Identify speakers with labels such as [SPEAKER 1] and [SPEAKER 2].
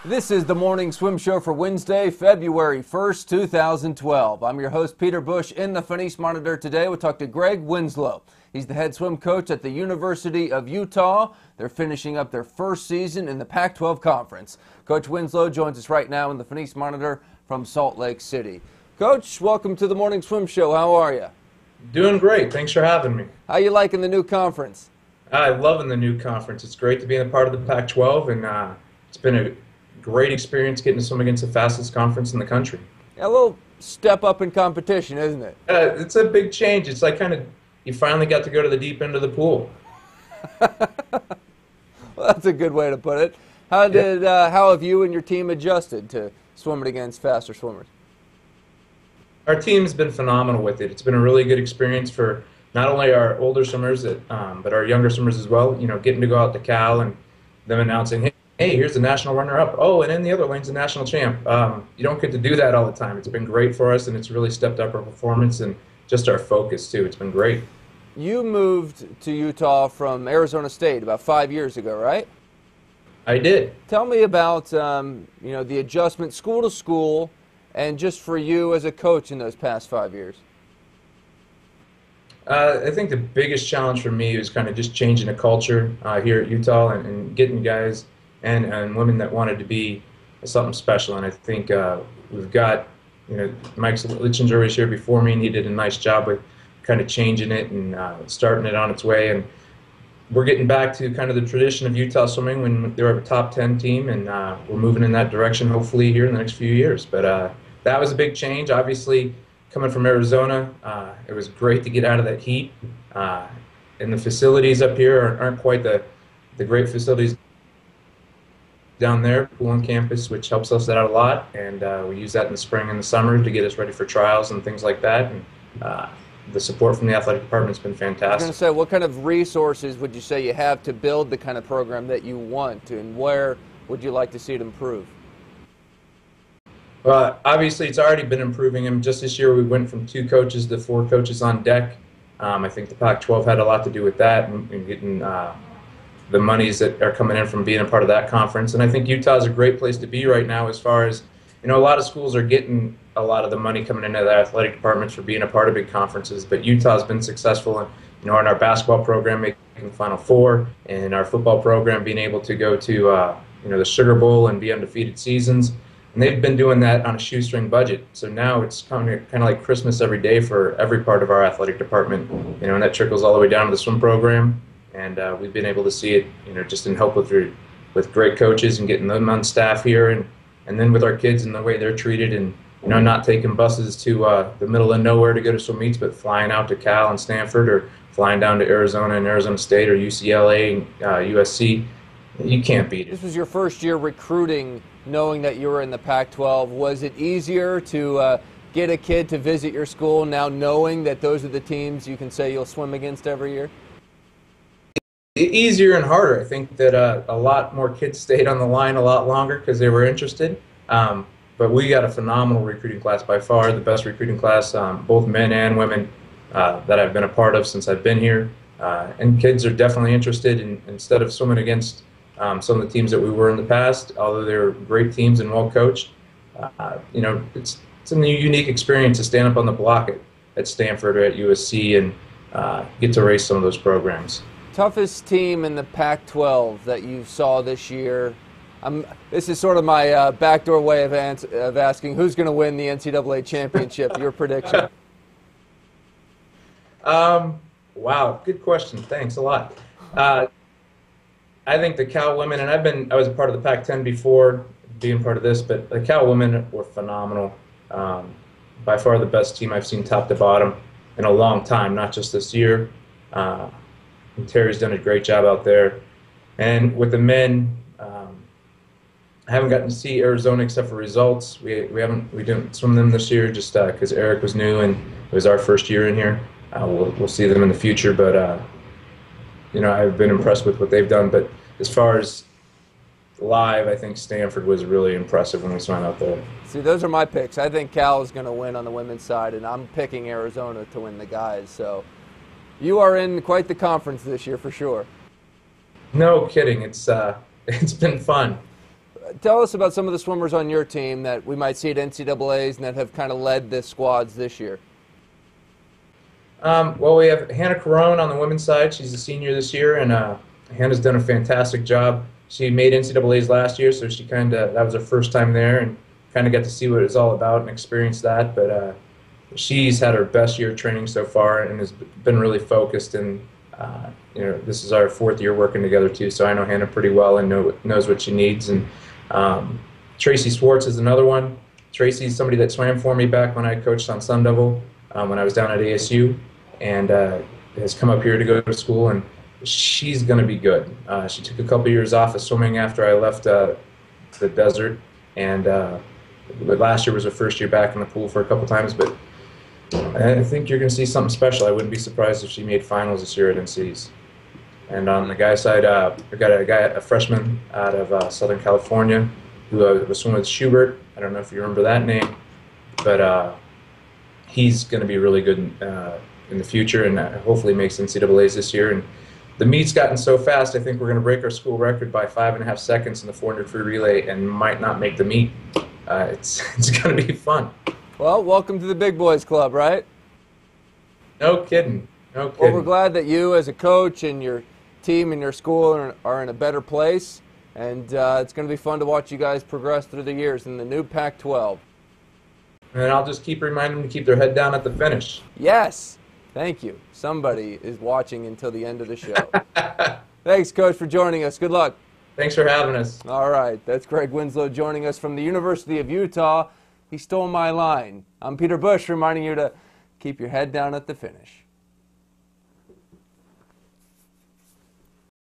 [SPEAKER 1] This is the Morning Swim Show for Wednesday, February 1st, 2012. I'm your host, Peter Bush. In the Phoenix Monitor today, we'll talk to Greg Winslow. He's the head swim coach at the University of Utah. They're finishing up their first season in the Pac-12 Conference. Coach Winslow joins us right now in the Phoenix Monitor from Salt Lake City. Coach, welcome to the Morning Swim Show. How are you?
[SPEAKER 2] Doing great. Thanks for having me.
[SPEAKER 1] How you liking the new conference?
[SPEAKER 2] I'm loving the new conference. It's great to be a part of the Pac-12, and it's been a great experience getting to swim against the fastest conference in the country.
[SPEAKER 1] A little step up in competition, isn't it?
[SPEAKER 2] It's a big change. It's like you finally got to go to the deep end of the pool.
[SPEAKER 1] Well, that's a good way to put it. How have you and your team adjusted to swimming against faster swimmers?
[SPEAKER 2] Our team's been phenomenal with it. It's been a really good experience for not only our older swimmers, but our younger swimmers as well. You know, getting to go out to Cal and them announcing, hey, here's the national runner-up. Oh, and in the other lane's the national champ. You don't get to do that all the time. It's been great for us, and it's really stepped up our performance and just our focus, too. It's been great.
[SPEAKER 1] You moved to Utah from Arizona State about 5 years ago, right?
[SPEAKER 2] I did.
[SPEAKER 1] Tell me about the adjustment school to school and just for you as a coach in those past 5 years.
[SPEAKER 2] I think the biggest challenge for me was kind of just changing the culture here at Utah and getting guys and women that wanted to be something special. And I think we've got, Mike Litchinger was here before me, and he did a nice job with kind of changing it and starting it on its way. And we're getting back to kind of the tradition of Utah swimming when they were a top 10 team, and we're moving in that direction hopefully here in the next few years. But that was a big change. Obviously, coming from Arizona, it was great to get out of that heat. And the facilities up here aren't quite the great facilities down there, pool on campus, which helps us out a lot. And we use that in the spring and the summer to get us ready for trials and things like that. And the support from the athletic department has been fantastic.
[SPEAKER 1] I was going to say, what kind of resources would you say you have to build the kind of program that you want, and where would you like to see it improve?
[SPEAKER 2] Well, obviously, it's already been improving. And just this year, we went from 2 coaches to 4 coaches on deck. I think the Pac-12 had a lot to do with that and getting the monies that are coming in from being a part of that conference. And I think Utah is a great place to be right now as far as, a lot of schools are getting a lot of the money coming into the athletic departments for being a part of big conferences. But Utah's been successful in our basketball program making the Final Four, and our football program being able to go to the Sugar Bowl and be undefeated seasons. And they've been doing that on a shoestring budget. So now it's kind of like Christmas every day for every part of our athletic department. And that trickles all the way down to the swim program. And we've been able to see it, just in help with great coaches and getting them on staff here, and then with our kids and the way they're treated, and not taking buses to the middle of nowhere to go to swim meets, but flying out to Cal and Stanford, or flying down to Arizona and Arizona State, or UCLA and USC. You can't beat it.
[SPEAKER 1] This was your first year recruiting, knowing that you were in the Pac-12. Was it easier to get a kid to visit your school now knowing that those are the teams you can say you'll swim against every year?
[SPEAKER 2] Easier and harder. I think that a lot more kids stayed on the line a lot longer because they were interested. But we got a phenomenal recruiting class, by far the best recruiting class, both men and women, that I've been a part of since I've been here. And kids are definitely interested instead of swimming against some of the teams that we were in the past, although they were great teams and well coached. It's a new, unique experience to stand up on the block at Stanford or at USC and get to race some of those programs.
[SPEAKER 1] Toughest team in the Pac-12 that you saw this year? This is sort of my backdoor way of asking, who's going to win the NCAA Championship? Your prediction?
[SPEAKER 2] Wow, good question. Thanks a lot. I think the Cal women, and I was a part of the Pac-10 before being part of this, but the Cal women were phenomenal. By far the best team I've seen top to bottom in a long time, not just this year. And Terry's done a great job out there. And with the men, I haven't gotten to see Arizona except for results. We didn't swim them this year just because Eric was new and it was our first year in here. We'll see them in the future, but I've been impressed with what they've done. But as far as live, I think Stanford was really impressive when we swam out there.
[SPEAKER 1] See, those are my picks. I think Cal is going to win on the women's side, and I'm picking Arizona to win the guys. So you are in quite the conference this year for sure.
[SPEAKER 2] No kidding. It's been fun.
[SPEAKER 1] tell us about some of the swimmers on your team that we might see at NCAAs and that have kind of led the squads this year.
[SPEAKER 2] Well, we have Hannah Carone on the women's side. She's a senior this year, and Hannah's done a fantastic job. She made NCAAs last year, so that was her first time there, and kind of got to see what it's all about and experience that. But she's had her best year of training so far and has been really focused. And this is our 4th year working together too, so I know Hannah pretty well and knows what she needs. And Tracy Swartz is another one. Tracy's somebody that swam for me back when I coached on Sun Devil when I was down at ASU, and has come up here to go to school, and she's going to be good. She took a couple years off of swimming after I left the desert, and last year was her first year back in the pool for a couple times, but I think you're going to see something special. I wouldn't be surprised if she made finals this year at NCs. And on the guy side, we've got a freshman out of Southern California who was swimming with Schubert. I don't know if you remember that name, but he's going to be really good in the future, and hopefully makes NCAAs this year. And the meet's gotten so fast, I think we're going to break our school record by 5.5 seconds in the 400 free relay and might not make the meet. It's going to be fun.
[SPEAKER 1] Well, welcome to the Big Boys Club, right?
[SPEAKER 2] No kidding. No kidding.
[SPEAKER 1] Well, we're glad that you as a coach and your team and your school are in a better place, and it's going to be fun to watch you guys progress through the years in the new Pac-12.
[SPEAKER 2] And I'll just keep reminding them to keep their head down at the finish.
[SPEAKER 1] Yes. Thank you. Somebody is watching until the end of the show. Thanks, Coach, for joining us. Good luck.
[SPEAKER 2] Thanks for having us.
[SPEAKER 1] All right. That's Greg Winslow joining us from the University of Utah. He stole my line. I'm Peter Bush reminding you to keep your head down at the finish.